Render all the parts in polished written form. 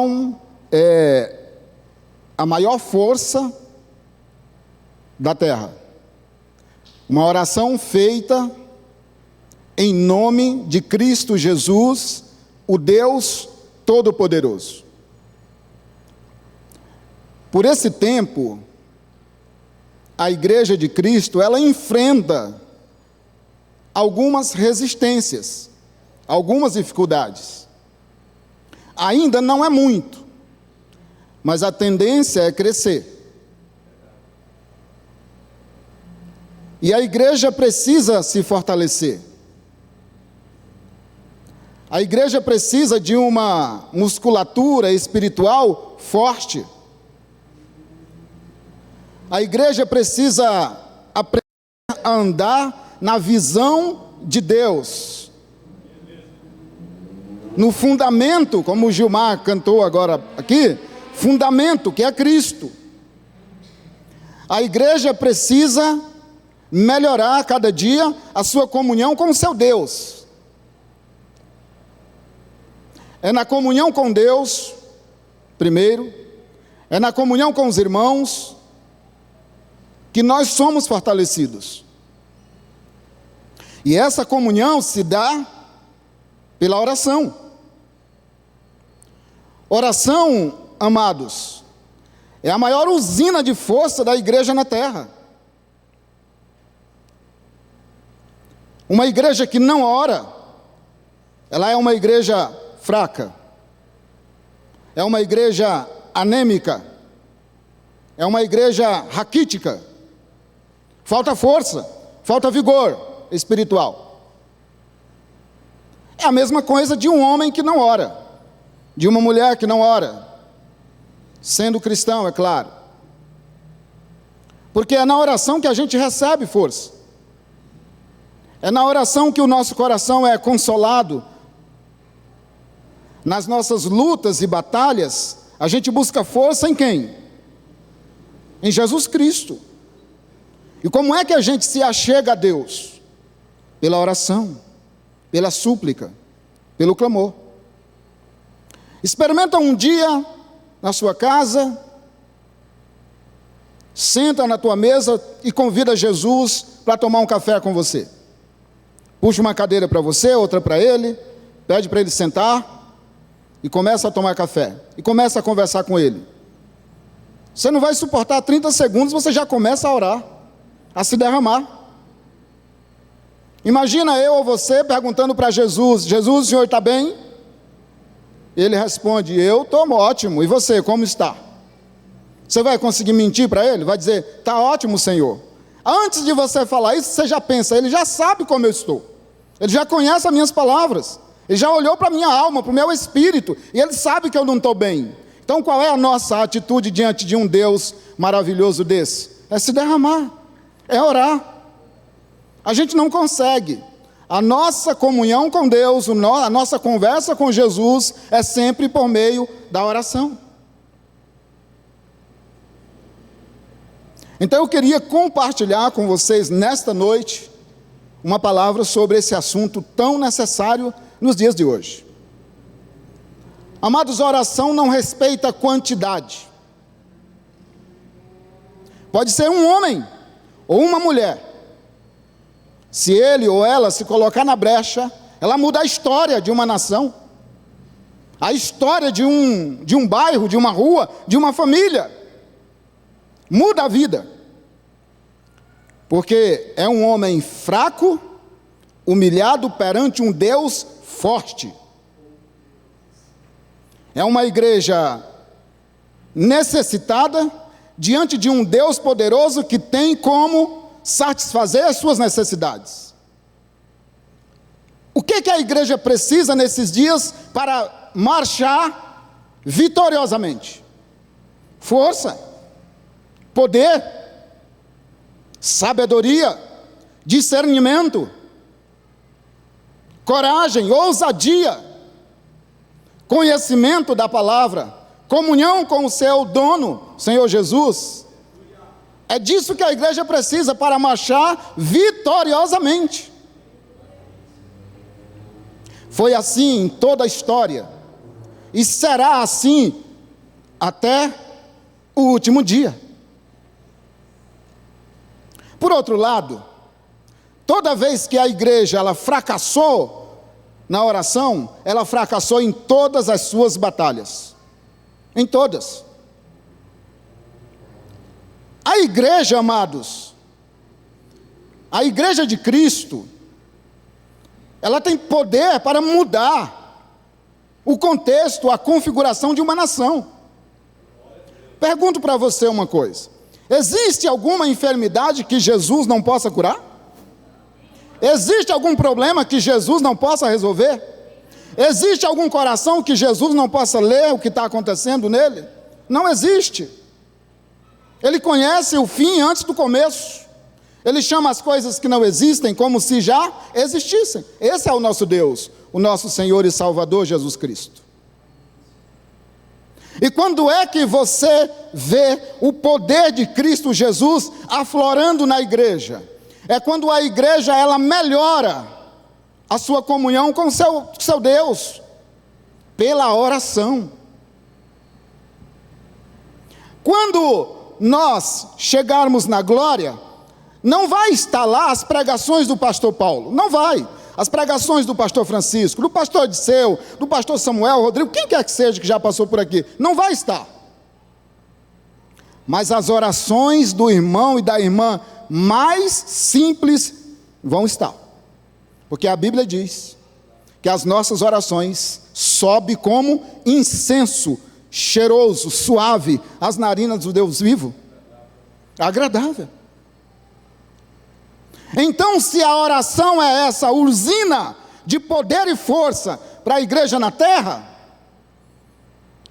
oração é a maior força da terra. Uma oração feita em nome de Cristo Jesus, o Deus Todo-Poderoso. Por esse tempo, a Igreja de Cristo, ela enfrenta algumas resistências, algumas dificuldades. Ainda não é muito, mas a tendência é crescer. E a igreja precisa se fortalecer. A igreja precisa de uma musculatura espiritual forte. A igreja precisa aprender a andar na visão de Deus. No fundamento, como o Gilmar cantou agora aqui, fundamento que é Cristo. A igreja precisa melhorar cada dia a sua comunhão com o seu Deus. É na comunhão com Deus, primeiro, é na comunhão com os irmãos, que nós somos fortalecidos. E essa comunhão se dá pela oração. Oração, amados, é a maior usina de força da igreja na terra. Uma igreja que não ora, ela é uma igreja fraca, é uma igreja anêmica, é uma igreja raquítica, falta força, falta vigor espiritual. É a mesma coisa de um homem que não ora, de uma mulher que não ora, sendo cristão, é claro. Porque é na oração que a gente recebe força. É na oração que o nosso coração é consolado. Nas nossas lutas e batalhas, a gente busca força em quem? Em Jesus Cristo. E como é que a gente se achega a Deus? Pela oração, pela súplica, pelo clamor. Experimenta um dia na sua casa, senta na tua mesa e convida Jesus para tomar um café com você. Puxa uma cadeira para você, outra para ele, pede para ele sentar e começa a tomar café. E começa a conversar com ele. Você não vai suportar 30 segundos, você já começa a orar, a se derramar. Imagina eu ou você perguntando para Jesus: Jesus, o senhor está bem? Ele responde: eu estou ótimo, e você, como está? Você vai conseguir mentir para ele? Vai dizer: está ótimo, Senhor. Antes de você falar isso, você já pensa: ele já sabe como eu estou, ele já conhece as minhas palavras, ele já olhou para a minha alma, para o meu espírito, e ele sabe que eu não estou bem. Então qual é a nossa atitude diante de um Deus maravilhoso desse? É se derramar, é orar. A gente não consegue. A nossa comunhão com Deus, a nossa conversa com Jesus é sempre por meio da oração. Então eu queria compartilhar com vocês nesta noite uma palavra sobre esse assunto tão necessário nos dias de hoje. Amados, a oração não respeita quantidade. Pode ser um homem ou uma mulher. Se ele ou ela se colocar na brecha, ela muda a história de uma nação, a história de um bairro, de uma rua, de uma família. Muda a vida. Porque é um homem fraco, humilhado perante um Deus forte. É uma igreja necessitada diante de um Deus poderoso que tem como satisfazer as suas necessidades. O que a igreja precisa nesses dias para marchar vitoriosamente? Força, poder, sabedoria, discernimento, coragem, ousadia, conhecimento da palavra, comunhão com o seu dono, Senhor Jesus. É disso que a igreja precisa para marchar vitoriosamente. Foi assim em toda a história. e será assim até o último dia. Por outro lado, toda vez que a igreja ela fracassou na oração, ela fracassou em todas as suas batalhas. Em todas. A igreja, amados, a igreja de Cristo, ela tem poder para mudar o contexto, a configuração de uma nação. Pergunto para você uma coisa: existe alguma enfermidade que Jesus não possa curar? Existe algum problema que Jesus não possa resolver? Existe algum coração que Jesus não possa ler o que está acontecendo nele? Não existe. Ele conhece o fim antes do começo. Ele chama as coisas que não existem como se já existissem. Esse é o nosso Deus, o nosso Senhor e Salvador Jesus Cristo. E quando é que você vê o poder de Cristo Jesus aflorando na igreja? É quando a igreja ela melhora a sua comunhão com seu Deus, pela oração. Quando nós chegarmos na glória, não vai estar lá as pregações do pastor Paulo, não vai. As pregações do pastor Francisco, do pastor Odisseu, do pastor Samuel, Rodrigo, quem quer que seja que já passou por aqui, não vai estar. Mas as orações do irmão e da irmã mais simples vão estar. Porque a Bíblia diz que as nossas orações sobem como incenso cheiroso, suave, às narinas do Deus vivo, agradável. Então, se a oração é essa usina de poder e força para a igreja na terra,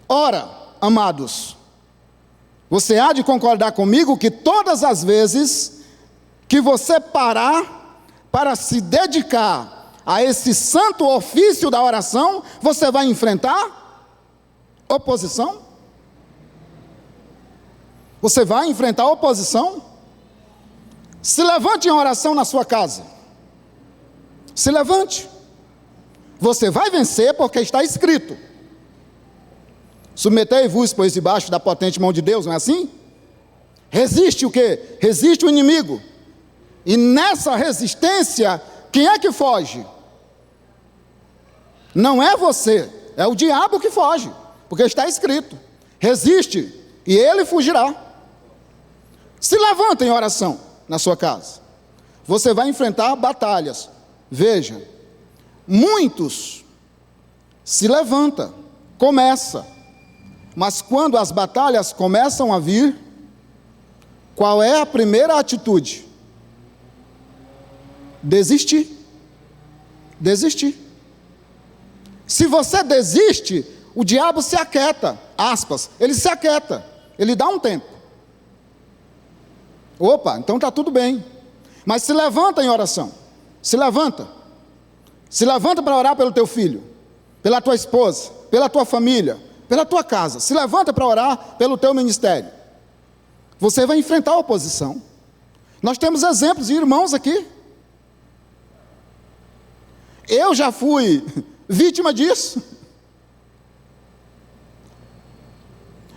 ora, amados, você há de concordar comigo que todas as vezes que você parar para se dedicar a esse santo ofício da oração, você vai enfrentar oposição? Você vai enfrentar oposição? Se levante em oração na sua casa. Se levante. Você vai vencer porque está escrito: submetei-vos, pois, debaixo da potente mão de Deus, não é assim? Resiste o quê? Resiste o inimigo. E nessa resistência, quem é que foge? Não é você, é o diabo que foge, porque está escrito: resiste e ele fugirá. Se levanta em oração na sua casa. Você vai enfrentar batalhas. Veja, muitos se levantam, começa, mas quando as batalhas começam a vir, qual é a primeira atitude? Desistir. Desistir. Se você desiste, o diabo se aquieta, aspas, ele se aquieta, ele dá um tempo. Opa, então está tudo bem. Mas se levanta em oração. Se levanta. Se levanta para orar pelo teu filho, pela tua esposa, pela tua família, pela tua casa. Se levanta para orar pelo teu ministério. Você vai enfrentar a oposição. Nós temos exemplos de irmãos aqui. Eu já fui vítima disso.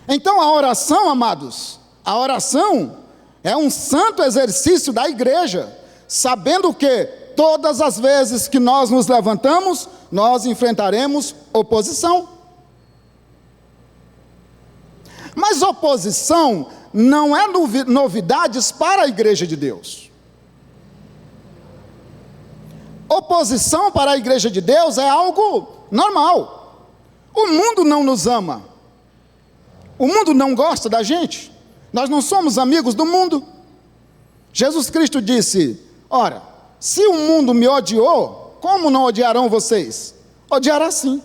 Então a oração, amados, a oração é um santo exercício da igreja, sabendo que todas as vezes que nós nos levantamos, nós enfrentaremos oposição. Mas oposição não é novidades para a igreja de Deus. Oposição para a igreja de Deus é algo normal. O mundo não nos ama. O mundo não gosta da gente. Nós não somos amigos do mundo. Jesus Cristo disse: ora, se o mundo me odiou, como não odiarão vocês? Odiará sim.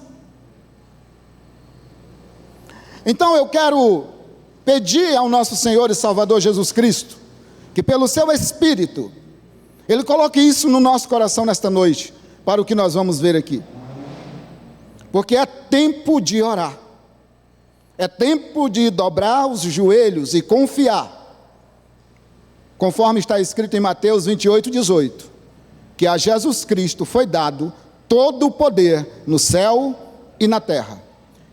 Então eu quero pedir ao nosso Senhor e Salvador Jesus Cristo, que pelo seu Espírito, Ele coloque isso no nosso coração nesta noite, para o que nós vamos ver aqui. Porque é tempo de orar. É tempo de dobrar os joelhos e confiar, conforme está escrito em Mateus 28:18, que a Jesus Cristo foi dado todo o poder no céu e na terra.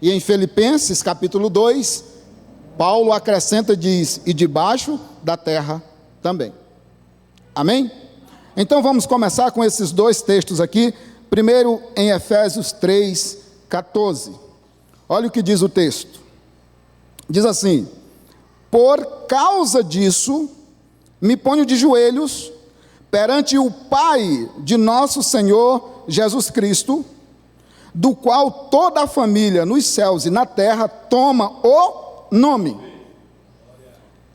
E em Filipenses, capítulo 2, Paulo acrescenta e diz: e debaixo da terra também. Amém? Então vamos começar com esses dois textos aqui. Primeiro em Efésios 3, 14. Olha o que diz o texto. Diz assim: por causa disso, me ponho de joelhos perante o Pai de nosso Senhor Jesus Cristo, do qual toda a família nos céus e na terra toma o nome.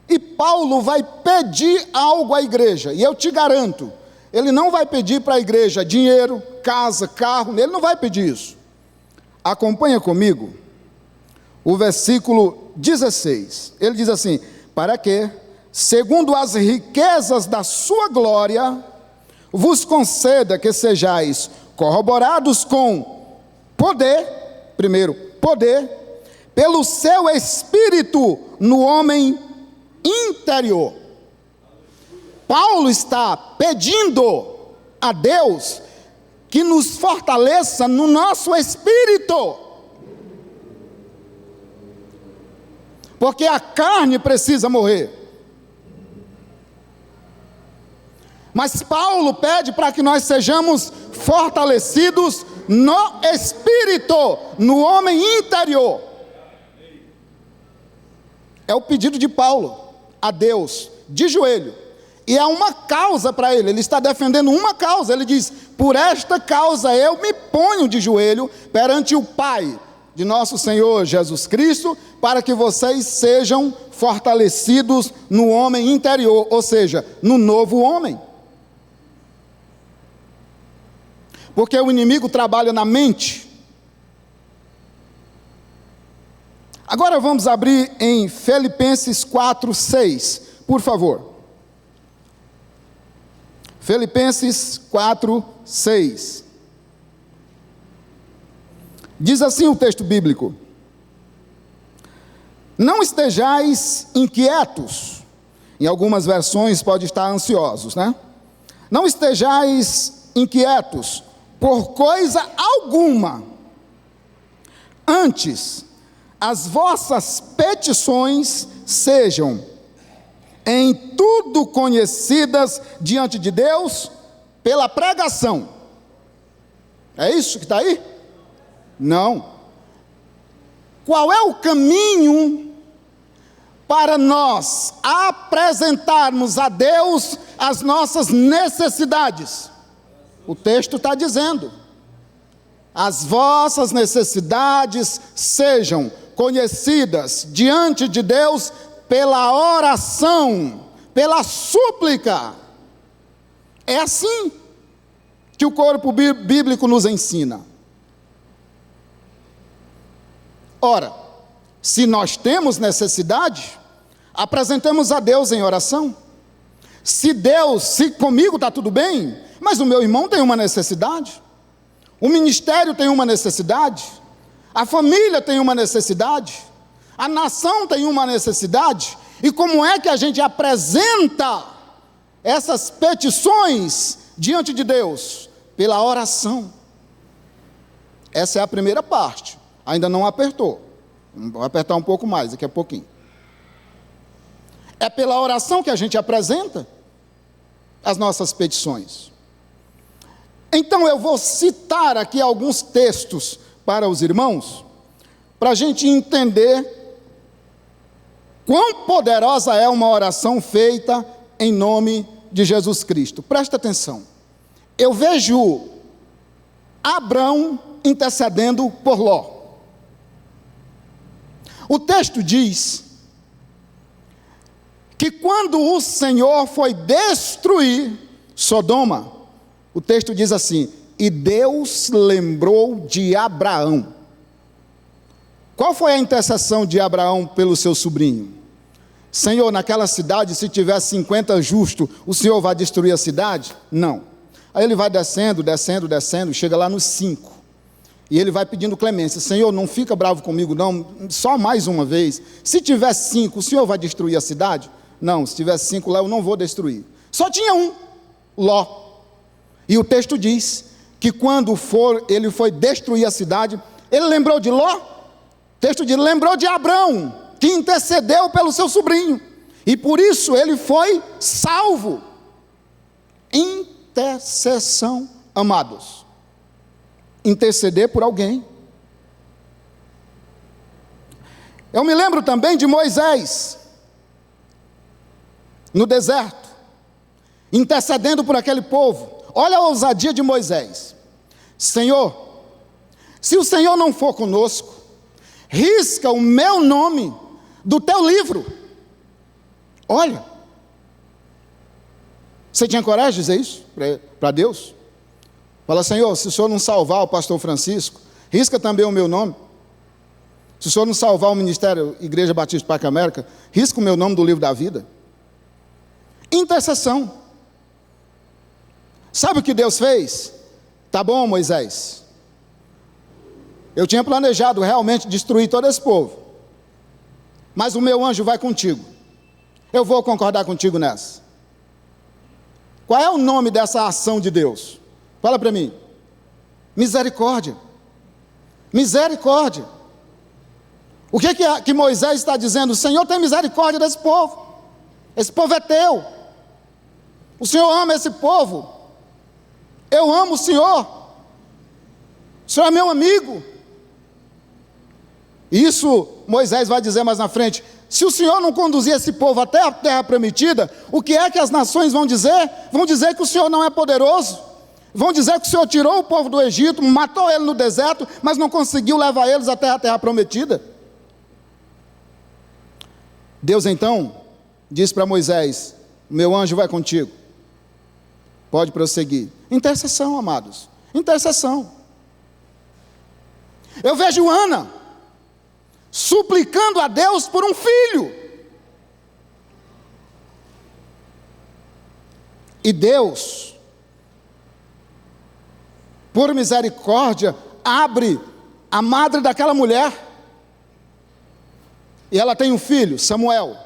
E Paulo vai pedir algo à igreja, e eu te garanto, ele não vai pedir para a igreja dinheiro, casa, carro, ele não vai pedir isso. Acompanha comigo o versículo 16, ele diz assim: para que, segundo as riquezas da sua glória, vos conceda que sejais corroborados com poder, primeiro, poder, pelo seu Espírito no homem interior. Paulo está pedindo a Deus que nos fortaleça no nosso espírito, porque a carne precisa morrer. Mas Paulo pede para que nós sejamos fortalecidos no espírito, no homem interior. É o pedido de Paulo a Deus, de joelho. E é uma causa para ele está defendendo uma causa. Ele diz: por esta causa eu me ponho de joelho perante o Pai de nosso Senhor Jesus Cristo, para que vocês sejam fortalecidos no homem interior, ou seja, no novo homem. Porque o inimigo trabalha na mente. Agora vamos abrir em Filipenses 4, 6, por favor. Filipenses 4, 6. Diz assim o texto bíblico: não estejais inquietos. Em algumas versões pode estar ansiosos, né? Não estejais inquietos por coisa alguma. Antes, as vossas petições sejam em tudo conhecidas diante de Deus pela pregação. É isso que está aí? Não. Qual é o caminho para nós apresentarmos a Deus as nossas necessidades? O texto está dizendo: as vossas necessidades sejam conhecidas diante de Deus pela oração, pela súplica. É assim que o corpo bíblico nos ensina. Ora, se nós temos necessidade, apresentemos a Deus em oração. Se comigo está tudo bem, mas o meu irmão tem uma necessidade, o ministério tem uma necessidade, a família tem uma necessidade, a nação tem uma necessidade. E como é que a gente apresenta essas petições diante de Deus? Pela oração. Essa é a primeira parte. Ainda não apertou. Vou apertar um pouco mais daqui a pouquinho. É pela oração que a gente apresenta as nossas petições. Então eu vou citar aqui alguns textos para os irmãos, para a gente entender quão poderosa é uma oração feita em nome de Jesus Cristo. Presta atenção. Eu vejo Abrão intercedendo por Ló. O texto diz que quando o Senhor foi destruir Sodoma, o texto diz assim: e Deus lembrou de Abraão. Qual foi a intercessão de Abraão pelo seu sobrinho? Senhor, naquela cidade, se tiver 50 justos, o Senhor vai destruir a cidade? Não. Aí ele vai descendo, chega lá nos 5. E ele vai pedindo clemência: Senhor, não fica bravo comigo não, só mais uma vez. Se tiver 5, o Senhor vai destruir a cidade? Não, se tiver 5 lá, eu não vou destruir. Só tinha um, Ló. E o texto diz que quando ele foi destruir a cidade, ele lembrou de Ló. texto diz, lembrou de Abrão, que intercedeu pelo seu sobrinho, e por isso ele foi salvo. Intercessão, amados. Interceder por alguém. Eu me lembro também de Moisés, no deserto, intercedendo por aquele povo. Olha a ousadia de Moisés. Senhor, se o Senhor não for conosco, risca o meu nome do teu livro. Olha, você tinha coragem de dizer isso para Deus? Fala, Senhor, se o Senhor não salvar o pastor Francisco, risca também o meu nome. Se o Senhor não salvar o Ministério Igreja Batista Parque América, risca o meu nome do livro da vida. Intercessão. Sabe o que Deus fez? Tá bom, Moisés, eu tinha planejado realmente destruir todo esse povo, mas o meu anjo vai contigo. Eu vou concordar contigo nessa. Qual é o nome dessa ação de Deus? Fala para mim. Misericórdia. Misericórdia. O que Moisés está dizendo? O Senhor tem misericórdia desse povo. Esse povo é teu. O Senhor ama esse povo. Eu amo o Senhor. O Senhor é meu amigo. Isso Moisés vai dizer mais na frente. Se o Senhor não conduzir esse povo até a terra prometida, o que é que as nações vão dizer? Vão dizer que o Senhor não é poderoso. Vão dizer que o Senhor tirou o povo do Egito, matou ele no deserto, mas não conseguiu levar eles até a terra prometida. Deus então disse para Moisés, meu anjo vai contigo. Pode prosseguir. Intercessão, amados. Intercessão. Eu vejo Ana suplicando a Deus por um filho. E Deus, por misericórdia, abre a madre daquela mulher. E ela tem um filho, Samuel,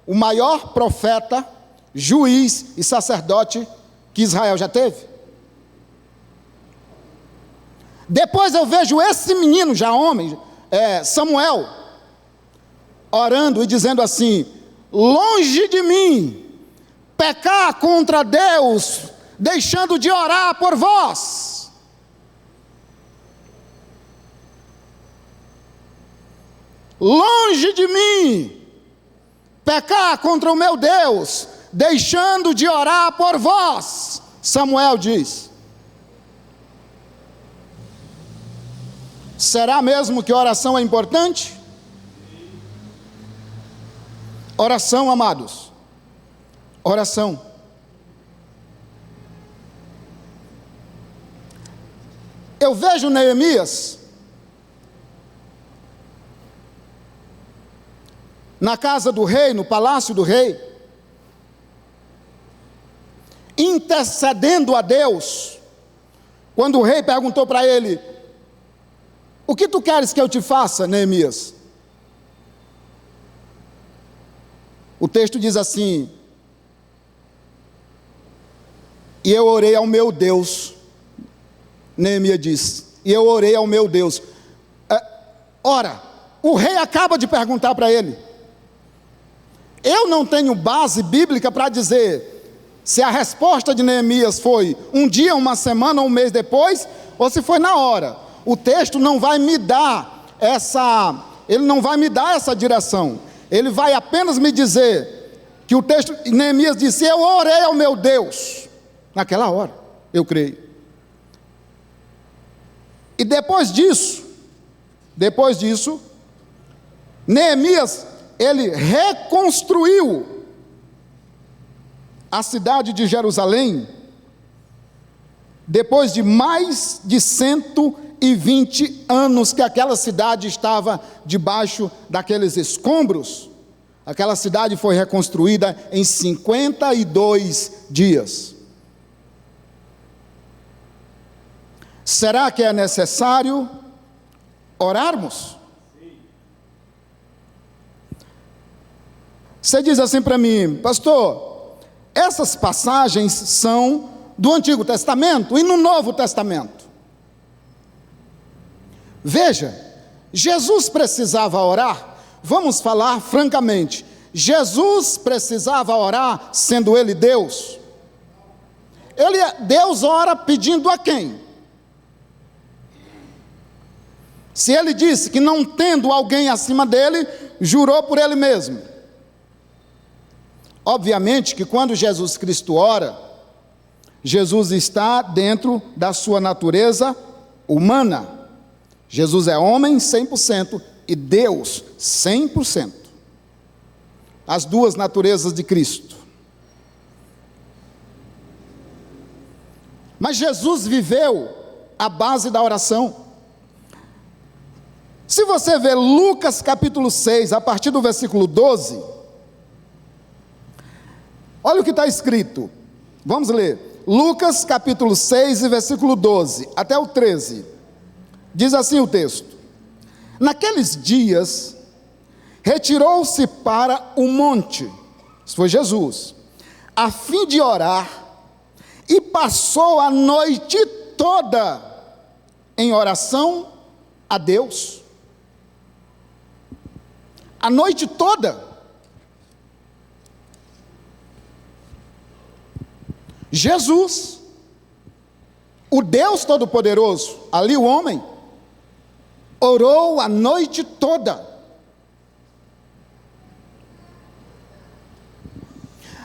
o maior profeta, juiz e sacerdote que Israel já teve. Depois eu vejo esse menino, já homem, Samuel, orando e dizendo assim, longe de mim, pecar contra Deus, deixando de orar por vós. Longe de mim, pecar contra o meu Deus, deixando de orar por vós, Samuel diz. Será mesmo que oração é importante? Oração, amados. Oração. Eu vejo Neemias na casa do rei, no palácio do rei, intercedendo a Deus, quando o rei perguntou para ele, o que tu queres que eu te faça, Neemias? O texto diz assim, e eu orei ao meu Deus, Neemias diz, e eu orei ao meu Deus. Ora, o rei acaba de perguntar para ele, eu não tenho base bíblica para dizer se a resposta de Neemias foi um dia, uma semana ou um mês depois, ou se foi na hora. O texto não vai me dar ele não vai me dar essa direção. Ele vai apenas me dizer que o texto, Neemias disse, eu orei ao meu Deus, naquela hora, eu creio. E depois disso, Neemias, ele reconstruiu a cidade de Jerusalém, depois de mais de 120 anos que aquela cidade estava debaixo daqueles escombros. Aquela cidade foi reconstruída em 52 dias. Será que é necessário orarmos? Você diz assim para mim, pastor, essas passagens são do Antigo Testamento e no Novo Testamento. Veja, Jesus precisava orar? Vamos falar francamente. Jesus precisava orar sendo ele Deus? Deus ora pedindo a quem? Se ele disse que não tendo alguém acima dele, jurou por ele mesmo. Obviamente que quando Jesus Cristo ora, Jesus está dentro da sua natureza humana. Jesus é homem 100% e Deus 100%. As duas naturezas de Cristo. Mas Jesus viveu a base da oração. Se você ver Lucas capítulo 6, a partir do versículo 12, olha o que está escrito. Vamos ler. Lucas capítulo 6, versículo 12, até o 13. Diz assim o texto: naqueles dias, retirou-se para o monte, isso foi Jesus, a fim de orar, e passou a noite toda em oração a Deus. A noite toda. Jesus, o Deus Todo-Poderoso, ali o homem, orou a noite toda.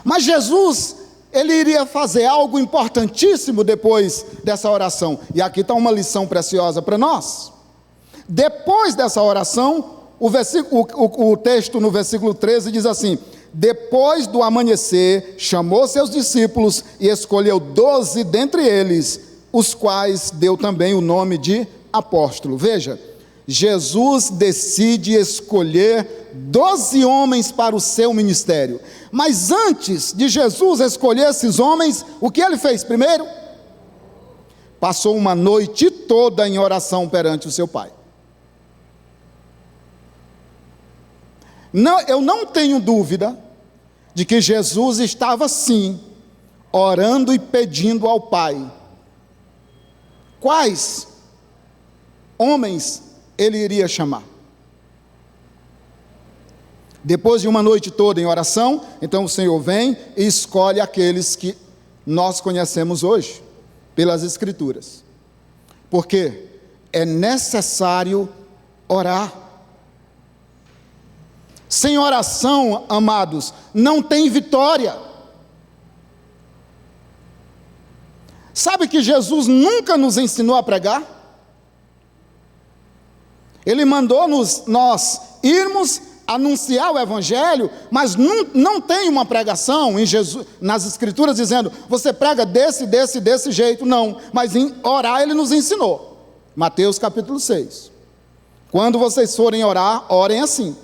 Mas Jesus, ele iria fazer algo importantíssimo depois dessa oração. E aqui está uma lição preciosa para nós. Depois dessa oração, o texto no versículo 13 diz assim: depois do amanhecer, chamou seus discípulos e escolheu 12 dentre eles, os quais deu também o nome de apóstolo. Veja, Jesus decide escolher 12 homens para o seu ministério. Mas antes de Jesus escolher esses homens, o que ele fez primeiro? Passou uma noite toda em oração perante o seu Pai. Não, eu não tenho dúvida de que Jesus estava sim, orando e pedindo ao Pai. Quais homens ele iria chamar? Depois de uma noite toda em oração, então o Senhor vem e escolhe aqueles que nós conhecemos hoje, pelas Escrituras. Porque é necessário orar. Sem oração, amados, não tem vitória. Sabe que Jesus nunca nos ensinou a pregar? Ele mandou nós irmos anunciar o Evangelho, mas não tem uma pregação em Jesus, nas Escrituras dizendo, você prega desse jeito, não. Mas em orar ele nos ensinou. Mateus capítulo 6. Quando vocês forem orar, orem assim.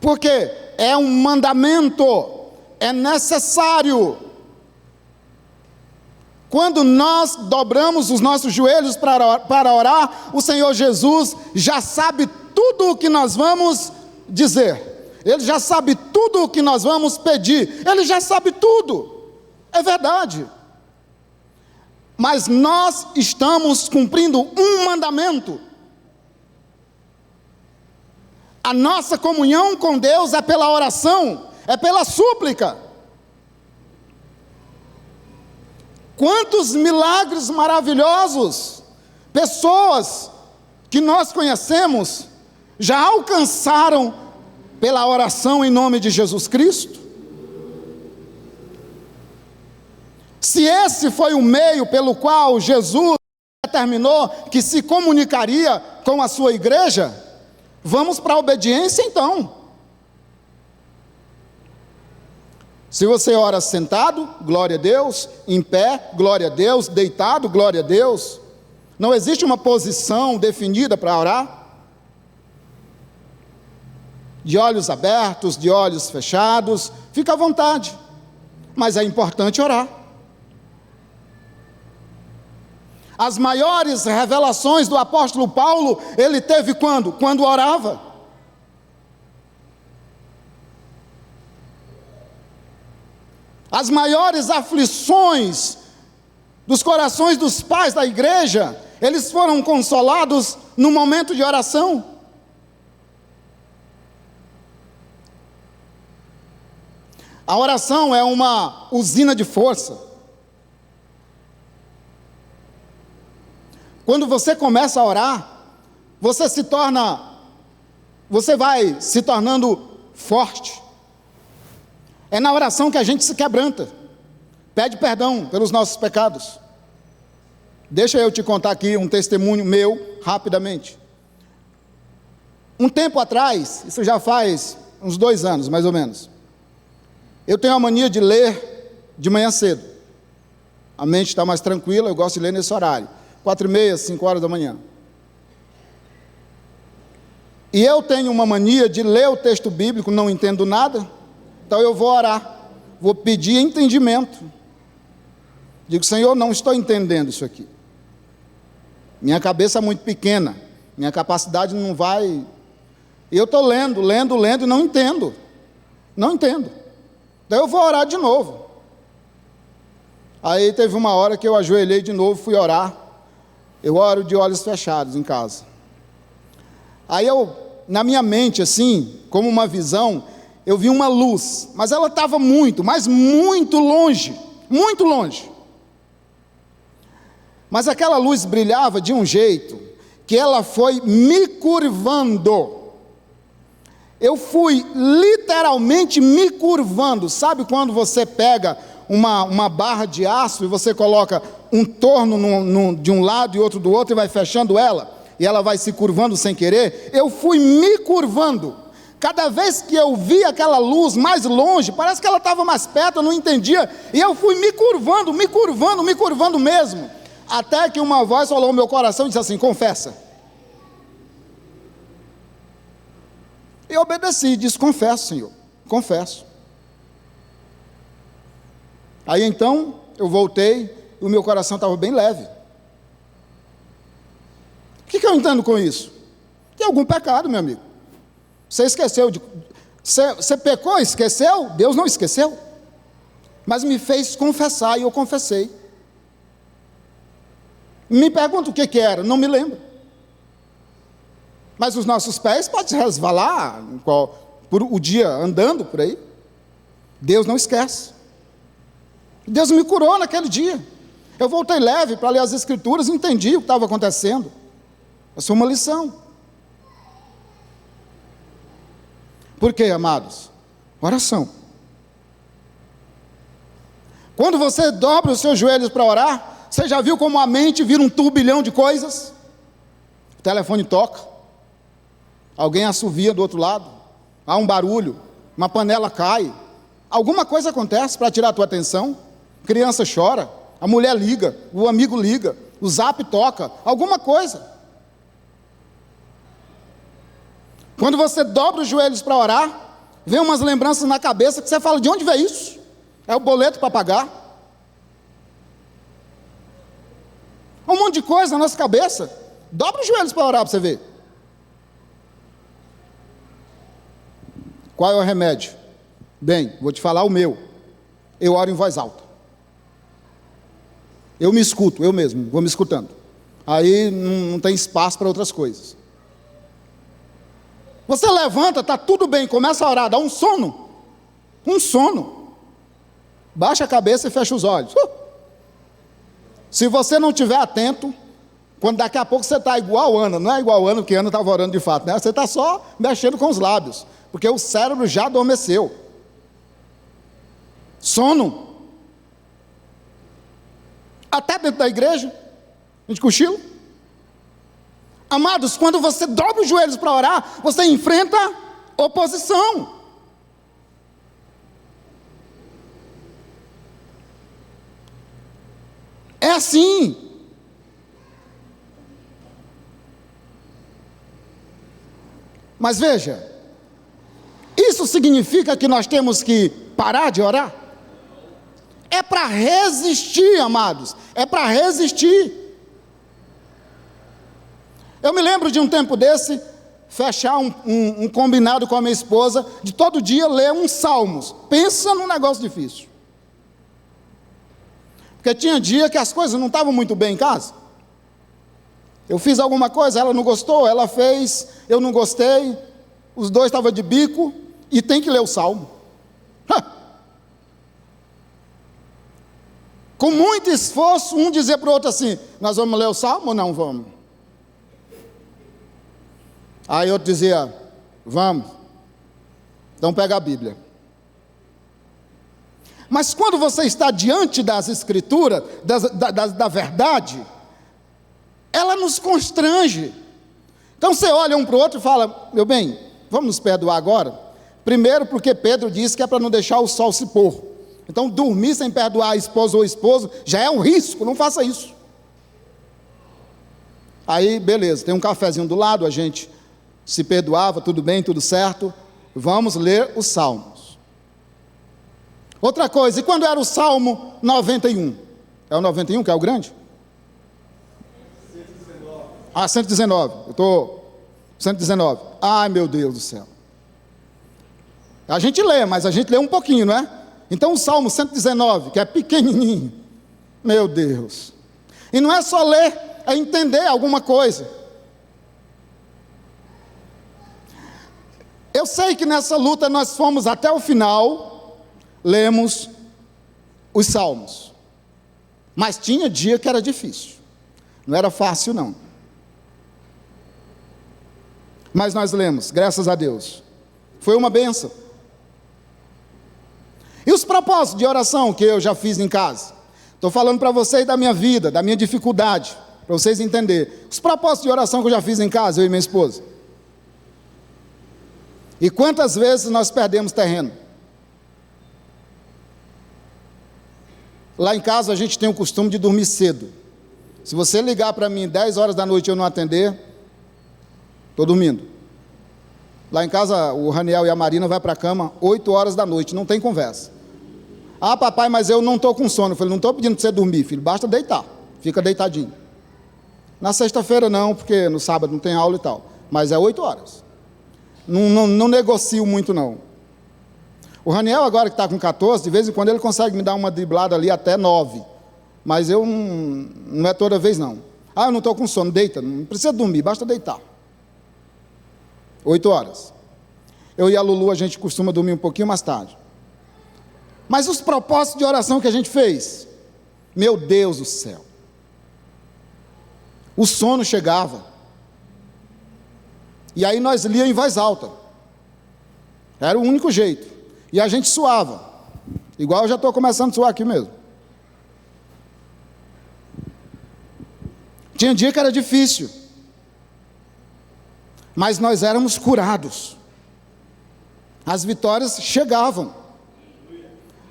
Porque é um mandamento, é necessário. Quando nós dobramos os nossos joelhos para orar, o Senhor Jesus já sabe tudo o que nós vamos dizer. Ele já sabe tudo o que nós vamos pedir. Ele já sabe tudo. É verdade. Mas nós estamos cumprindo um mandamento. A nossa comunhão com Deus é pela oração, é pela súplica. Quantos milagres maravilhosos, pessoas que nós conhecemos, já alcançaram pela oração em nome de Jesus Cristo? Se esse foi o meio pelo qual Jesus determinou que se comunicaria com a sua igreja, vamos para a obediência então. Se você ora sentado, glória a Deus, em pé, glória a Deus, deitado, glória a Deus. Não existe uma posição definida para orar. De olhos abertos, de olhos fechados, fica à vontade. Mas é importante orar. As maiores revelações do apóstolo Paulo, ele teve quando? Quando orava. As maiores aflições dos corações dos pais da igreja, eles foram consolados no momento de oração. A oração é uma usina de força. Quando você começa a orar, você vai se tornando forte. É na oração que a gente se quebranta, pede perdão pelos nossos pecados. Deixa eu te contar aqui um testemunho meu, rapidamente. Um tempo atrás, isso já faz uns 2 anos, mais ou menos, eu tenho a mania de ler de manhã cedo. A mente está mais tranquila, eu gosto de ler nesse horário, 4h30, 5 horas da manhã. E eu tenho uma mania de ler o texto bíblico, não entendo nada, então eu vou orar, vou pedir entendimento. Digo, Senhor, não estou entendendo isso aqui. Minha cabeça é muito pequena, minha capacidade não vai... E eu estou lendo e não entendo. Não entendo. Daí eu vou orar de novo. Aí teve uma hora que eu ajoelhei de novo, fui orar. Eu oro de olhos fechados em casa. Aí eu, na minha mente assim, como uma visão, eu vi uma luz, mas ela estava muito, mas muito longe, muito longe. Mas aquela luz brilhava de um jeito que ela foi me curvando. Eu fui literalmente me curvando. Sabe quando você pega uma barra de aço e você coloca um torno de um lado e outro do outro e vai fechando ela? E ela vai se curvando sem querer? Eu fui me curvando. Cada vez que eu vi aquela luz mais longe, parece que ela estava mais perto, eu não entendia. E eu fui me curvando mesmo. Até que uma voz falou no meu coração e disse assim, confessa. Eu obedeci, disse, confesso, Senhor, confesso. Aí então, eu voltei, e o meu coração estava bem leve. O que eu entendo com isso? Tem algum pecado, meu amigo. Você esqueceu, você pecou, esqueceu? Deus não esqueceu. Mas me fez confessar, e eu confessei. Me pergunta o que era, não me lembro. Mas os nossos pés podem resvalar por o dia andando por aí. Deus não esquece. Deus me curou naquele dia. Eu voltei leve para ler as Escrituras e entendi o que estava acontecendo. Essa foi uma lição. Por quê, amados? Oração. Quando você dobra os seus joelhos para orar, você já viu como a mente vira um turbilhão de coisas? O telefone toca. Alguém assovia do outro lado, há um barulho, uma panela cai, alguma coisa acontece para tirar a tua atenção, criança chora, a mulher liga, o amigo liga, o zap toca, alguma coisa. Quando você dobra os joelhos para orar, vem umas lembranças na cabeça que você fala, de onde veio isso? É o boleto para pagar? Um monte de coisa na nossa cabeça. Dobra os joelhos para orar para você ver. Qual é o remédio? Bem, vou te falar o meu. Eu oro em voz alta. Eu me escuto, eu mesmo, vou me escutando. Aí não tem espaço para outras coisas. Você levanta, está tudo bem, começa a orar, dá um sono. Um sono. Baixa a cabeça e fecha os olhos. Se você não estiver atento, quando daqui a pouco você está igual Ana, não é igual Ana, porque Ana estava orando de fato, né? Você está só mexendo com os lábios. Porque o cérebro já adormeceu. Sono. Até dentro da igreja, a gente cochila. Amados, quando você dobra os joelhos para orar, você enfrenta oposição. É assim. Mas veja, isso significa que nós temos que parar de orar? É para resistir, amados, é para resistir. Eu me lembro de um tempo desse, fechar um combinado com a minha esposa, de todo dia ler uns salmos. Pensa num negócio difícil. Porque tinha dia que as coisas não estavam muito bem em casa. Eu fiz alguma coisa, ela não gostou, ela fez, eu não gostei, os dois estavam de bico, e tem que ler o Salmo. Com muito esforço, um dizer para o outro assim: nós vamos ler o Salmo ou não vamos? Aí outro dizia: vamos. Então pega a Bíblia. Mas quando você está diante das Escrituras, da verdade, ela nos constrange. Então você olha um para o outro e fala: meu bem, vamos nos perdoar agora? Primeiro porque Pedro disse que é para não deixar o sol se pôr. Então dormir sem perdoar a esposa ou esposo já é um risco, não faça isso. Aí beleza, tem um cafezinho do lado, a gente se perdoava, tudo bem, tudo certo. Vamos ler os Salmos. Outra coisa, e quando era o Salmo 91? É o 91 que é o grande? 119. Ah, 119, eu estou 119. Ai meu Deus do céu. A gente lê, mas a gente lê um pouquinho, não é? Então o Salmo 119, que é pequenininho, meu Deus. E não é só ler, é entender alguma coisa. Eu sei que nessa luta nós fomos até o final, lemos os Salmos. Mas tinha dia que era difícil. Não era fácil não. Mas nós lemos, graças a Deus. Foi uma bênção. E os propósitos de oração que eu já fiz em casa? Estou falando para vocês da minha vida, da minha dificuldade, para vocês entenderem. Os propósitos de oração que eu já fiz em casa, eu e minha esposa. E quantas vezes nós perdemos terreno? Lá em casa a gente tem o costume de dormir cedo. Se você ligar para mim 10 horas da noite e eu não atender, estou dormindo. Lá em casa o Raniel e a Marina vão para a cama 8 horas da noite, não tem conversa. Ah papai, mas eu não estou com sono. Eu falei: não estou pedindo para você dormir, filho, basta deitar, fica deitadinho. Na sexta-feira não, porque no sábado não tem aula e tal, mas é 8 horas. Não negocio muito não. O Raniel agora que está com 14, de vez em quando ele consegue me dar uma driblada ali até 9, mas eu não é toda vez não. Ah, eu não estou com sono, deita, não precisa dormir, basta deitar. 8 horas. Eu e a Lulu, a gente costuma dormir um pouquinho mais tarde. Mas os propósitos de oração que a gente fez, meu Deus do céu, o sono chegava, e aí nós líamos em voz alta, era o único jeito, e a gente suava, igual eu já estou começando a suar aqui mesmo. Tinha dia que era difícil, mas nós éramos curados, as vitórias chegavam.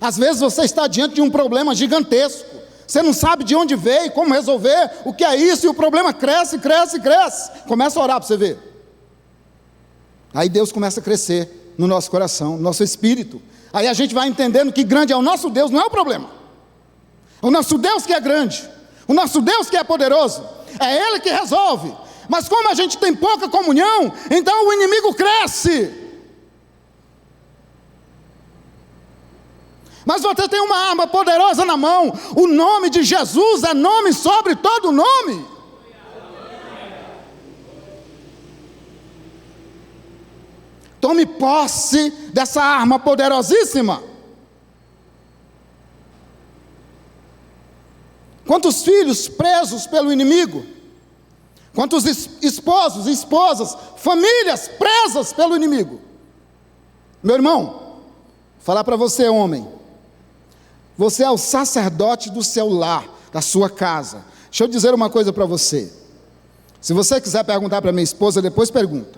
Às vezes você está diante de um problema gigantesco, você não sabe de onde veio, como resolver, o que é isso, e o problema cresce, cresce, cresce. Começa a orar para você ver. Aí Deus começa a crescer no nosso coração, no nosso espírito. Aí a gente vai entendendo que grande é o nosso Deus, não é o problema. O nosso Deus que é grande, o nosso Deus que é poderoso, é Ele que resolve. Mas como a gente tem pouca comunhão, então o inimigo cresce. Mas você tem uma arma poderosa na mão. O nome de Jesus é nome sobre todo nome. Tome posse dessa arma poderosíssima. Quantos filhos presos pelo inimigo? Quantos esposos, esposas, famílias presas pelo inimigo? Meu irmão, vou falar para você, homem. Você é o sacerdote do seu lar, da sua casa. Deixa eu dizer uma coisa para você. Se você quiser perguntar para minha esposa, depois pergunta.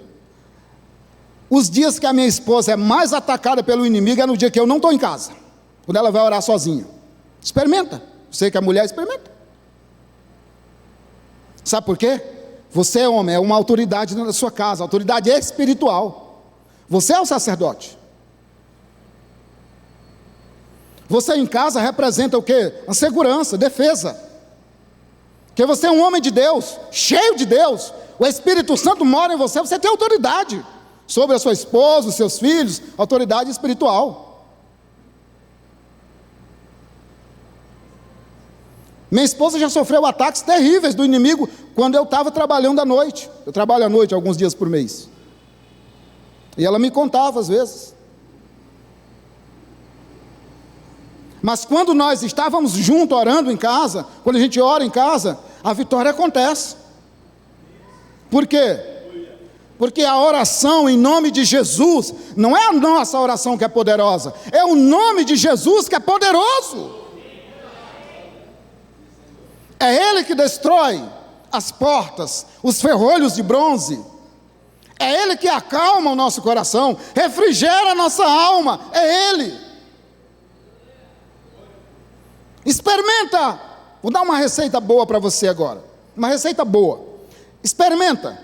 Os dias que a minha esposa é mais atacada pelo inimigo é no dia que eu não estou em casa, quando ela vai orar sozinha. Experimenta. Você que é mulher, experimenta. Sabe por quê? Você é homem, é uma autoridade na sua casa, autoridade espiritual. Você é o sacerdote. Você em casa representa o quê? A segurança, defesa. Porque você é um homem de Deus, cheio de Deus. O Espírito Santo mora em você, você tem autoridade sobre a sua esposa, os seus filhos, autoridade espiritual. Minha esposa já sofreu ataques terríveis do inimigo quando eu estava trabalhando à noite. Eu trabalho à noite alguns dias por mês. E ela me contava às vezes. Mas quando nós estávamos juntos orando em casa, quando a gente ora em casa, a vitória acontece. Por quê? Porque a oração em nome de Jesus, não é a nossa oração que é poderosa, é o nome de Jesus que é poderoso. É Ele que destrói as portas, os ferrolhos de bronze. É Ele que acalma o nosso coração, refrigera a nossa alma, é Ele. Experimenta, vou dar uma receita boa para você agora, uma receita boa. Experimenta,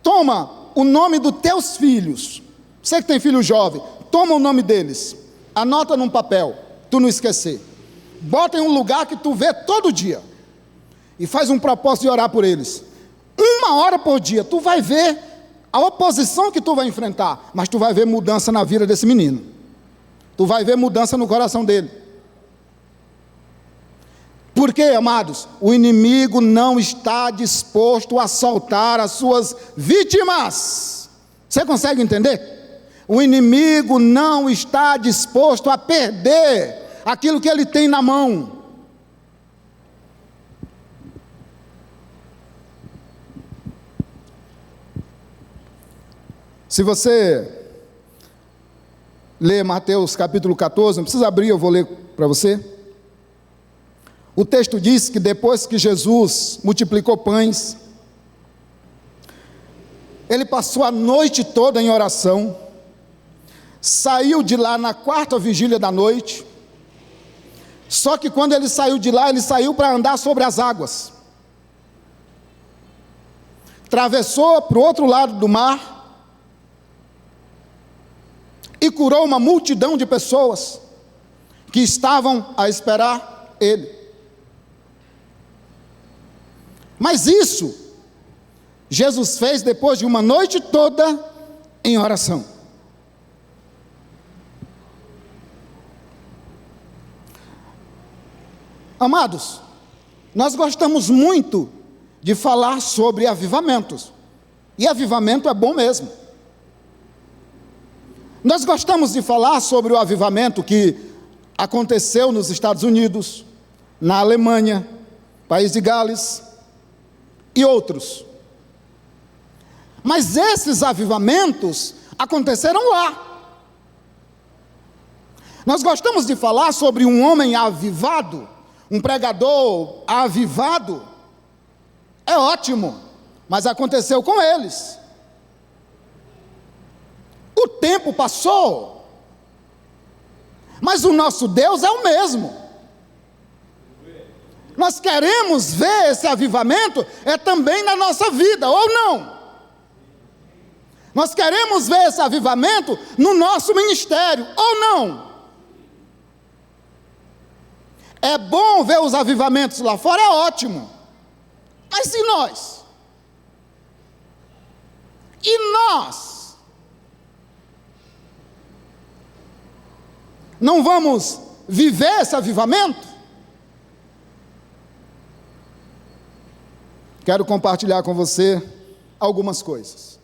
toma o nome dos teus filhos, você que tem filho jovem, toma o nome deles, anota num papel, tu não esquecer, bota em um lugar que tu vê todo dia, e faz um propósito de orar por eles, 1 hora por dia, tu vai ver a oposição que tu vai enfrentar, mas tu vai ver mudança na vida desse menino, tu vai ver mudança no coração dele. Por quê, amados? O inimigo não está disposto a soltar as suas vítimas. Você consegue entender? O inimigo não está disposto a perder aquilo que ele tem na mão. Se você ler Mateus capítulo 14, não precisa abrir, eu vou ler para você. O texto diz que depois que Jesus multiplicou pães, ele passou a noite toda em oração, saiu de lá na 4ª vigília da noite, só que quando ele saiu de lá, ele saiu para andar sobre as águas, atravessou para o outro lado do mar, e curou uma multidão de pessoas, que estavam a esperar ele. Mas isso, Jesus fez depois de uma noite toda em oração. Amados, nós gostamos muito de falar sobre avivamentos, e avivamento é bom mesmo. Nós gostamos de falar sobre o avivamento que aconteceu nos Estados Unidos, na Alemanha, País de Gales, e outros. Mas esses avivamentos aconteceram lá. Nós gostamos de falar sobre um homem avivado, um pregador avivado. É ótimo, mas aconteceu com eles. O tempo passou, mas o nosso Deus é o mesmo. Nós queremos ver esse avivamento também na nossa vida, ou não? Nós queremos ver esse avivamento no nosso ministério, ou não? É bom ver os avivamentos lá fora, é ótimo. Mas e nós? E nós? Não vamos viver esse avivamento? Quero compartilhar com você algumas coisas.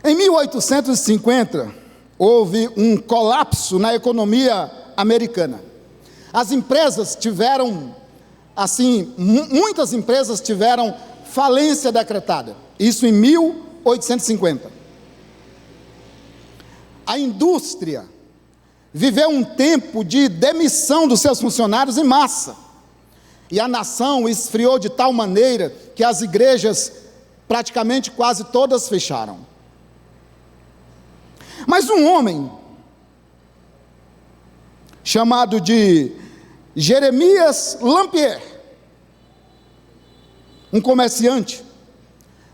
Em 1850, houve um colapso na economia americana. As empresas tiveram, muitas empresas tiveram falência decretada. Isso em 1850. A indústria viveu um tempo de demissão dos seus funcionários em massa. E a nação esfriou de tal maneira que as igrejas, praticamente quase todas fecharam. Mas um homem, chamado de Jeremias Lampier, um comerciante,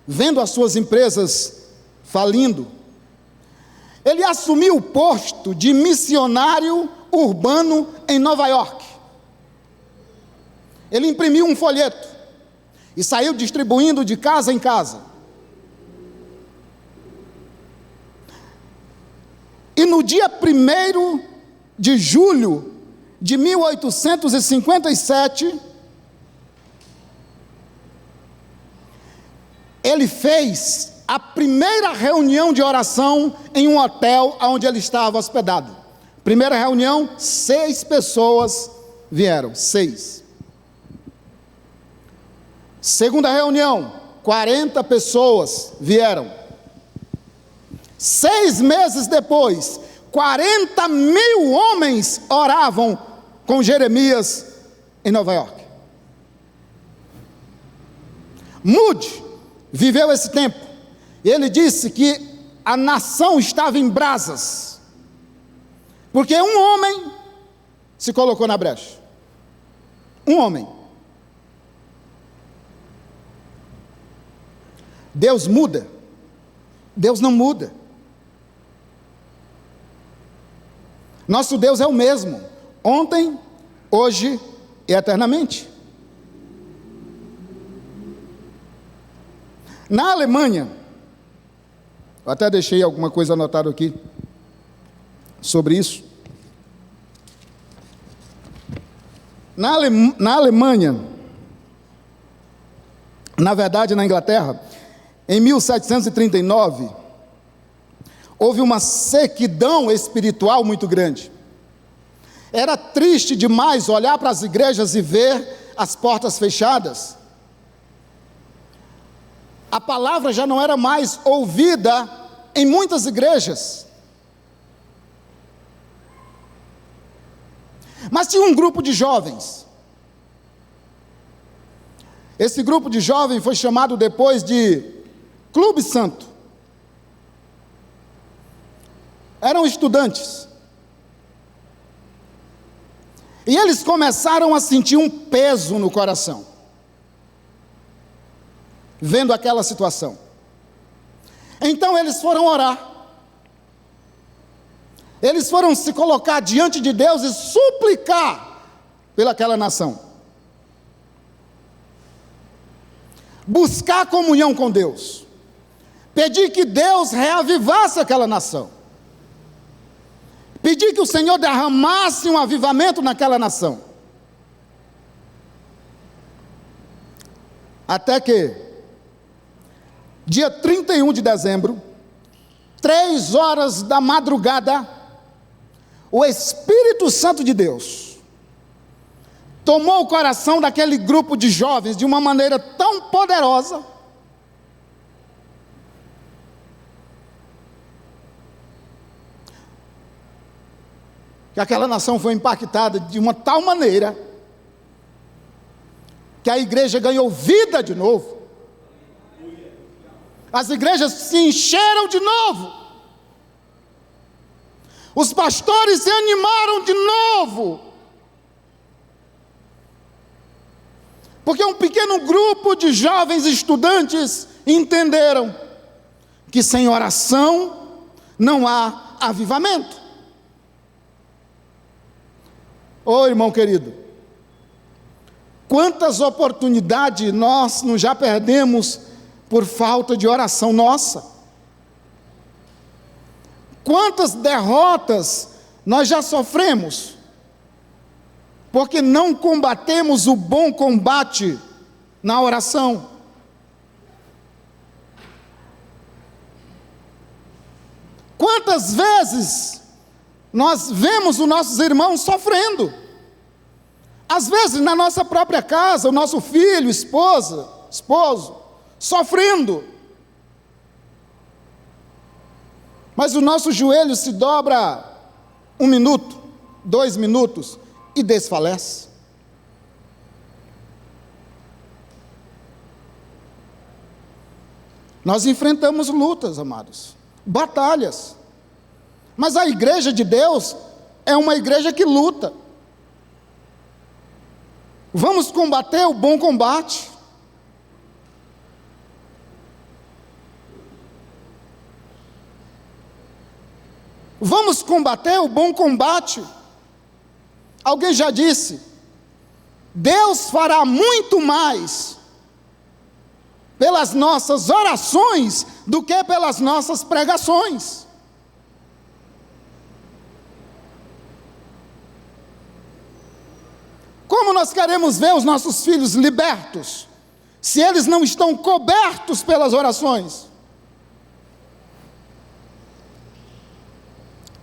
vendo as suas empresas falindo, ele assumiu o posto de missionário urbano em Nova York. Ele imprimiu um folheto e saiu distribuindo de casa em casa. E no dia 1º de julho de 1857, ele fez a primeira reunião de oração em um hotel onde ele estava hospedado. Primeira reunião, 6 pessoas vieram, 6. Segunda reunião, 40 pessoas vieram. 6 meses depois, 40 mil homens oravam com Jeremias em Nova York. Moody viveu esse tempo. Ele disse que a nação estava em brasas, porque um homem se colocou na brecha. Um homem. Deus muda? Deus não muda. Nosso Deus é o mesmo, ontem, hoje e eternamente. Na Alemanha, eu até deixei alguma coisa anotada aqui sobre isso. Na Alemanha, na verdade na Inglaterra, em 1739, houve uma sequidão espiritual muito grande. Era triste demais olhar para as igrejas e ver as portas fechadas. A palavra já não era mais ouvida em muitas igrejas. Mas tinha um grupo de jovens. Esse grupo de jovens foi chamado depois de Clube Santo. Eram estudantes. E eles começaram a sentir um peso no coração, vendo aquela situação. Então eles foram orar. Eles foram se colocar diante de Deus e suplicar pelaquela nação. Buscar comunhão com Deus. Pedir que Deus reavivasse aquela nação. Pedir que o Senhor derramasse um avivamento naquela nação. Até que, dia 31 de dezembro, 3 horas da madrugada, o Espírito Santo de Deus tomou o coração daquele grupo de jovens de uma maneira tão poderosa, que aquela nação foi impactada de uma tal maneira, que a igreja ganhou vida de novo. As igrejas se encheram de novo. Os pastores se animaram de novo. Porque um pequeno grupo de jovens estudantes entenderam que sem oração não há avivamento. Ô irmão querido, quantas oportunidades nós não já perdemos por falta de oração nossa? Quantas derrotas nós já sofremos, porque não combatemos o bom combate na oração? Quantas vezes nós vemos os nossos irmãos sofrendo? Às vezes na nossa própria casa, o nosso filho, esposo, sofrendo. Mas o nosso joelho se dobra 1 minuto, 2 minutos e desfalece. Nós enfrentamos lutas, amados, batalhas. Mas a igreja de Deus é uma igreja que luta. Vamos combater o bom combate. Vamos combater o bom combate. Alguém já disse, Deus fará muito mais pelas nossas orações do que pelas nossas pregações. Como nós queremos ver os nossos filhos libertos, se eles não estão cobertos pelas orações?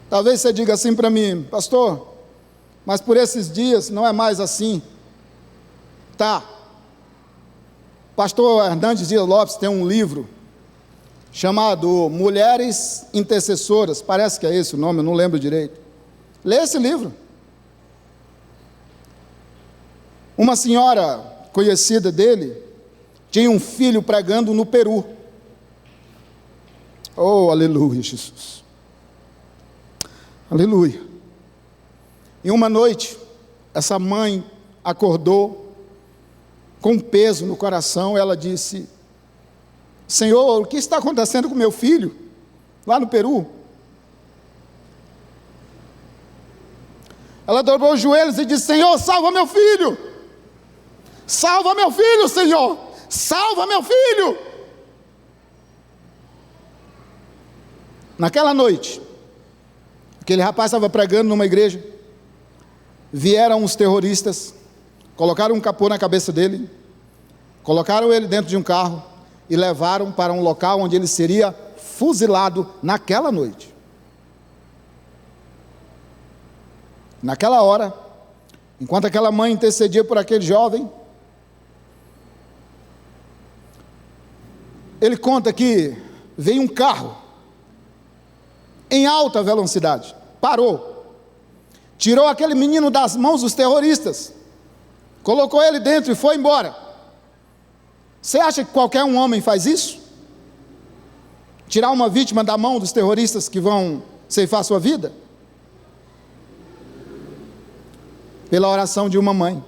Talvez você diga assim para mim: pastor, mas por esses dias não é mais assim. Tá. Pastor Hernandes Dias Lopes tem um livro chamado Mulheres Intercessoras, parece que é esse o nome, eu não lembro direito. Lê esse livro. Uma senhora conhecida dele tinha um filho pregando no Peru. Oh, aleluia, Jesus. Aleluia. E uma noite, essa mãe acordou com um peso no coração. Ela disse: Senhor, o que está acontecendo com meu filho lá no Peru? Ela dobrou os joelhos e disse: Senhor, salva meu filho! Salva meu filho, Senhor! Salva meu filho! Naquela noite, aquele rapaz estava pregando numa igreja, vieram uns terroristas, colocaram um capô na cabeça dele, colocaram ele dentro de um carro e levaram para um local onde ele seria fuzilado naquela noite. Naquela hora, enquanto aquela mãe intercedia por aquele jovem, ele conta que veio um carro em alta velocidade, parou, tirou aquele menino das mãos dos terroristas, colocou ele dentro e foi embora. Você acha que qualquer um homem faz isso? Tirar uma vítima da mão dos terroristas que vão ceifar sua vida? Pela oração de uma mãe.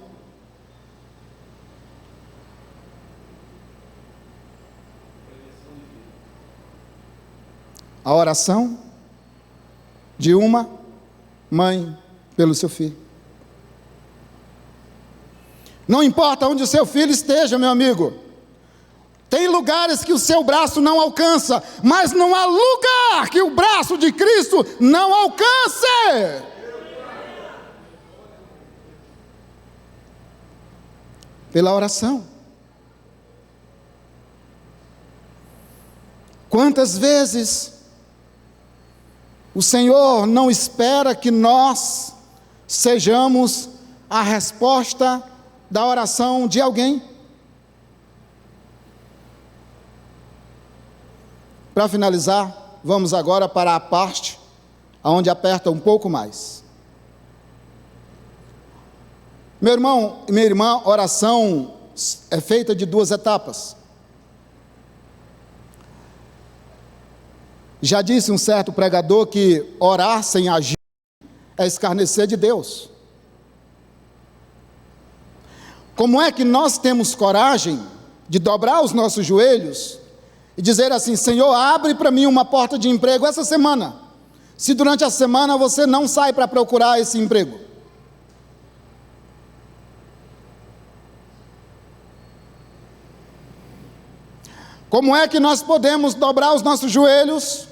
A oração de uma mãe pelo seu filho. Não importa onde o seu filho esteja, meu amigo. Tem lugares que o seu braço não alcança, mas não há lugar que o braço de Cristo não alcance. Pela oração. Quantas vezes o Senhor não espera que nós sejamos a resposta da oração de alguém? Para finalizar, vamos agora para a parte onde aperta um pouco mais. Meu irmão e minha irmã, oração é feita de duas etapas. Já disse um certo pregador que orar sem agir é escarnecer de Deus. Como é que nós temos coragem de dobrar os nossos joelhos e dizer assim: Senhor, abre para mim uma porta de emprego essa semana, se durante a semana você não sai para procurar esse emprego? Como é que nós podemos dobrar os nossos joelhos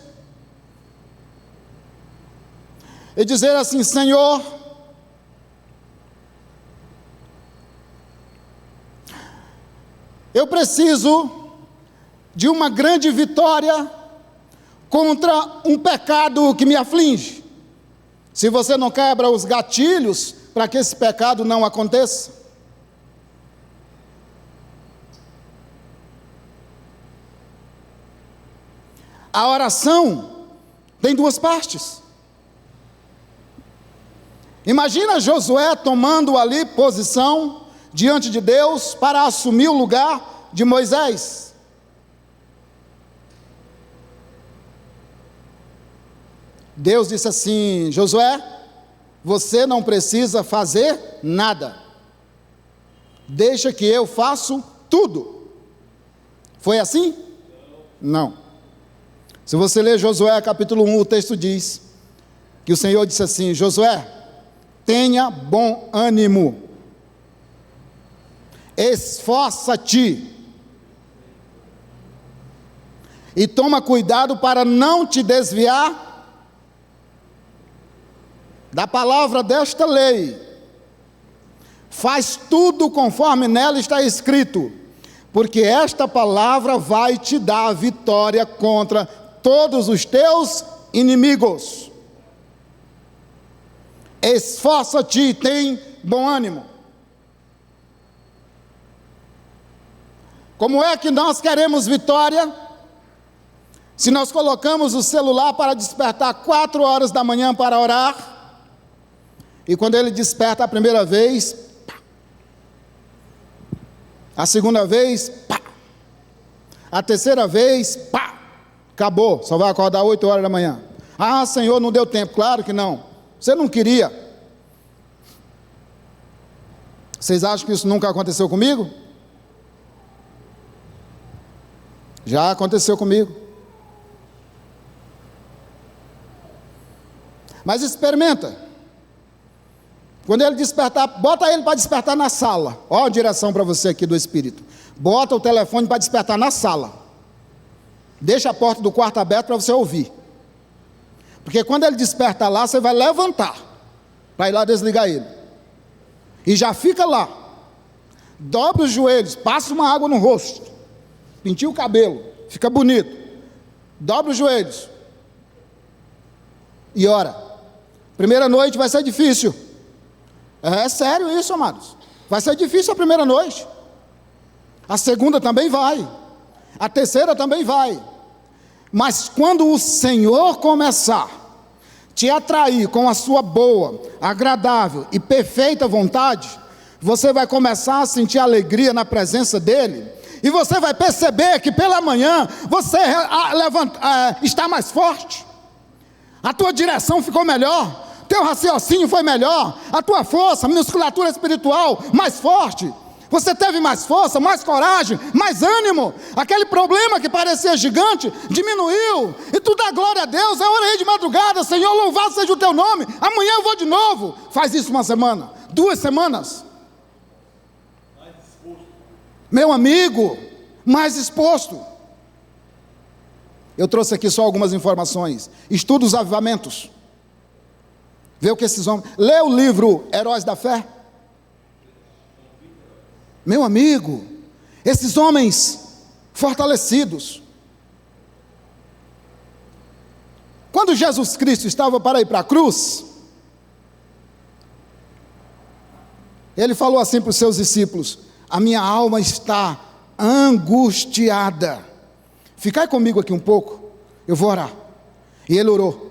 e dizer assim: Senhor, eu preciso de uma grande vitória contra um pecado que me aflige. Se você não quebra os gatilhos para que esse pecado não aconteça. A oração tem duas partes. Imagina Josué tomando ali posição diante de Deus para assumir o lugar de Moisés. Deus disse assim: Josué, você não precisa fazer nada, deixa que eu faço tudo. Foi assim? Não. Se você ler Josué capítulo 1, o texto diz que o Senhor disse assim: Josué, tenha bom ânimo, esforça-te e toma cuidado para não te desviar da palavra desta lei, Faz tudo conforme nela está escrito, porque esta palavra vai te dar a vitória contra todos os teus inimigos. Esforça-te, tem bom ânimo. Como é que nós queremos vitória? Se nós colocamos o celular para despertar 4 horas da manhã para orar, e quando ele desperta a primeira vez, pá. A segunda vez, pá. A terceira vez, pá. Acabou, só vai acordar 8 horas da manhã. Ah, Senhor, não deu tempo. Claro que não, você não queria. Vocês acham que isso nunca aconteceu comigo? Já aconteceu comigo. Mas experimenta. Quando ele despertar, bota ele para despertar na sala. Olha a direção para você aqui do Espírito. Bota o telefone para despertar na sala. Deixa a porta do quarto aberta para você ouvir. Porque quando ele despertar lá, você vai levantar para ir lá desligar ele. E já fica lá. Dobra os joelhos, passa uma água no rosto. Penteia o cabelo, fica bonito. Dobra os joelhos. E ora. Primeira noite vai ser difícil. É sério isso, amados. Vai ser difícil a primeira noite. A segunda também vai. A terceira também vai. Mas quando o Senhor começar a te atrair com a sua boa, agradável e perfeita vontade, você vai começar a sentir alegria na presença dEle. E você vai perceber que pela manhã você está mais forte. A tua direção ficou melhor. Teu raciocínio foi melhor. A tua força, musculatura espiritual mais forte. Você teve mais força, mais coragem, mais ânimo. Aquele problema que parecia gigante diminuiu. E tu dá glória a Deus. Eu orei de madrugada. Senhor, louvado seja o teu nome. Amanhã eu vou de novo. Faz isso uma semana, 2 semanas. Meu amigo, mais exposto. Eu trouxe aqui só algumas informações. Estuda os avivamentos. Vê o que esses homens... Lê o livro Heróis da Fé. Meu amigo, esses homens fortalecidos. Quando Jesus Cristo estava para ir para a cruz, ele falou assim para os seus discípulos: a minha alma está angustiada. Ficai comigo aqui um pouco, eu vou orar. E ele orou.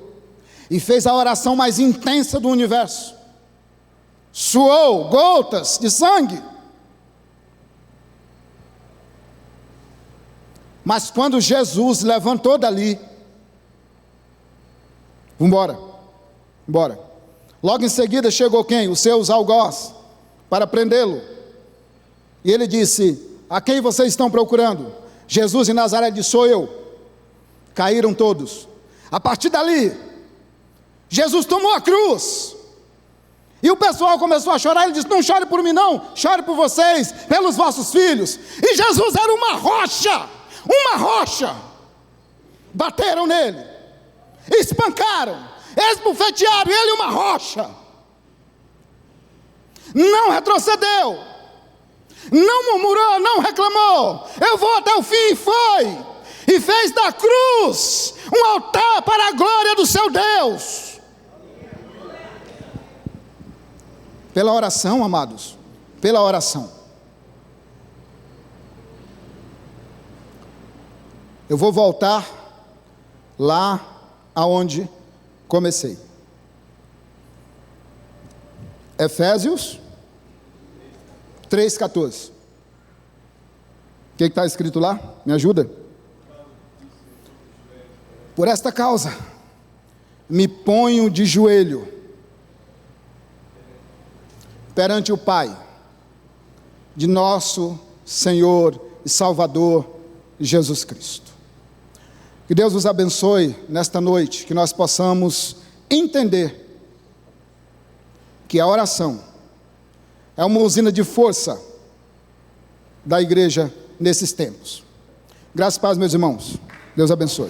E fez a oração mais intensa do universo. Suou gotas de sangue. Mas quando Jesus levantou dali, embora. Logo em seguida chegou quem? Os seus algozes, para prendê-lo. E ele disse: a quem vocês estão procurando? Jesus de Nazaré disse: sou eu. Caíram todos. A partir dali, Jesus tomou a cruz. E o pessoal começou a chorar. Ele disse: não chore por mim não, chore por vocês, pelos vossos filhos. E Jesus era uma rocha. Uma rocha. Bateram nele, espancaram, esbofetearam ele, uma rocha. Não retrocedeu, não murmurou, não reclamou. Eu vou até o fim. E foi, e fez da cruz um altar para a glória do seu Deus. Pela oração, amados, pela oração. Eu vou voltar lá aonde comecei. Efésios 3,14. O que está escrito lá? Me ajuda? Por esta causa, me ponho de joelho perante o Pai de nosso Senhor e Salvador Jesus Cristo. Que Deus nos abençoe nesta noite, que nós possamos entender que a oração é uma usina de força da igreja nesses tempos. Graças a Deus, meus irmãos. Deus abençoe.